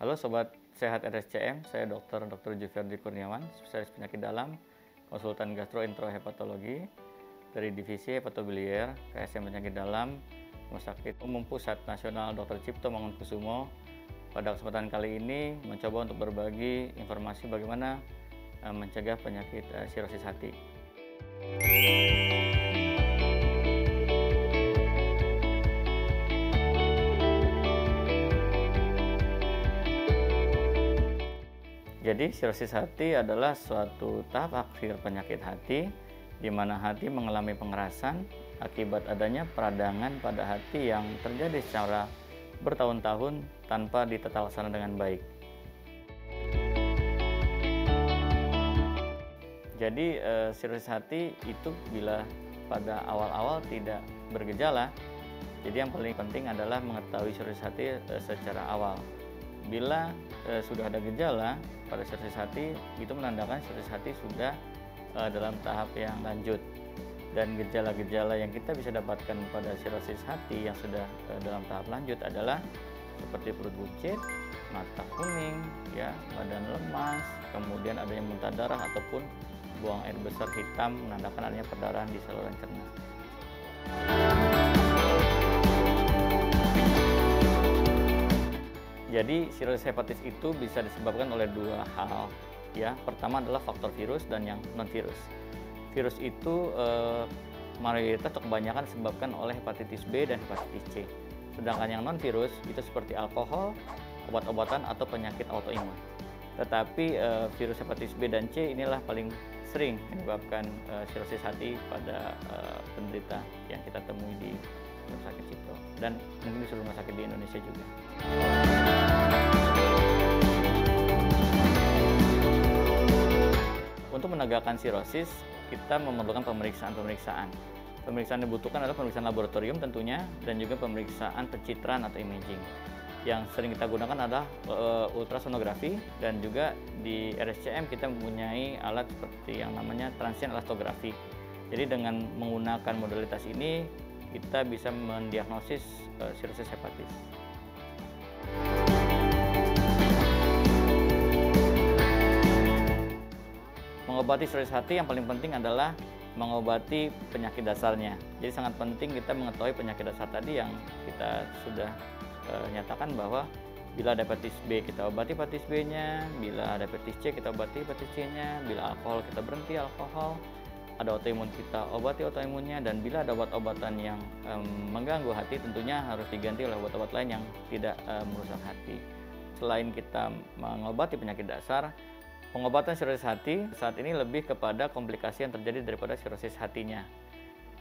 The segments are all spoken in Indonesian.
Halo Sobat Sehat RSCM, saya Dr. Juverdi Kurniawan, spesialis penyakit dalam, konsultan gastroenterohepatologi dari Divisi Hepatobiliar, KSM Penyakit Dalam, Rumah Sakit Umum Pusat Nasional Dr. Cipto Mangunkusumo. Pada kesempatan kali ini mencoba untuk berbagi informasi bagaimana mencegah penyakit sirosis hati. Jadi sirosis hati adalah suatu tahap akhir penyakit hati di mana hati mengalami pengerasan akibat adanya peradangan pada hati yang terjadi secara bertahun-tahun tanpa ditata laksana dengan baik. Jadi sirosis hati itu bila pada awal-awal tidak bergejala, jadi yang paling penting adalah mengetahui sirosis hati secara awal. Bila sudah ada gejala pada sirosis hati, itu menandakan sirosis hati sudah dalam tahap yang lanjut. Dan gejala-gejala yang kita bisa dapatkan pada sirosis hati yang sudah dalam tahap lanjut adalah seperti perut buncit, mata kuning, ya, badan lemas, kemudian adanya muntah darah ataupun buang air besar hitam menandakan adanya perdarahan di saluran cerna. Jadi sirosis hepatis itu bisa disebabkan oleh dua hal, ya. Pertama adalah faktor virus dan yang non virus. Virus itu mayoritas atau kebanyakan disebabkan oleh hepatitis B dan hepatitis C. Sedangkan yang non virus itu seperti alkohol, obat-obatan atau penyakit autoimun. Tetapi virus hepatitis B dan C inilah paling sering menyebabkan sirosis hati pada penderita yang kita temui di Rumah Sakit Cipto dan mungkin di seluruh rumah sakit di Indonesia juga. Untuk menegakkan sirosis, kita memerlukan pemeriksaan-pemeriksaan. Pemeriksaan yang dibutuhkan adalah pemeriksaan laboratorium tentunya dan juga pemeriksaan pencitraan atau imaging. Yang sering kita gunakan adalah ultrasonografi dan juga di RSCM kita mempunyai alat seperti yang namanya transient elastografi. Jadi dengan menggunakan modalitas ini kita bisa mendiagnosis sirosis hepatis. Mengobati sirosis hati yang paling penting adalah mengobati penyakit dasarnya. Jadi sangat penting kita mengetahui penyakit dasar tadi yang kita sudah nyatakan bahwa bila ada hepatitis B kita obati hepatitis B-nya, bila ada hepatitis C kita obati hepatitis C-nya, bila alkohol kita berhenti alkohol, ada autoimun kita obati autoimunnya, dan bila ada obat-obatan yang mengganggu hati tentunya harus diganti oleh obat-obat lain yang tidak merusak hati. Selain kita mengobati penyakit dasar, pengobatan sirosis hati saat ini lebih kepada komplikasi yang terjadi daripada sirosis hatinya.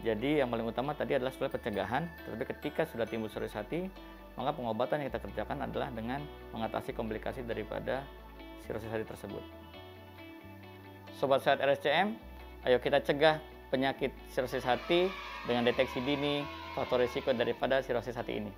Jadi yang paling utama tadi adalah sebenarnya pencegahan, tetapi ketika sudah timbul sirosis hati, maka pengobatan yang kita kerjakan adalah dengan mengatasi komplikasi daripada sirosis hati tersebut. Sobat Sehat RSCM, ayo kita cegah penyakit sirosis hati dengan deteksi dini faktor risiko daripada sirosis hati ini.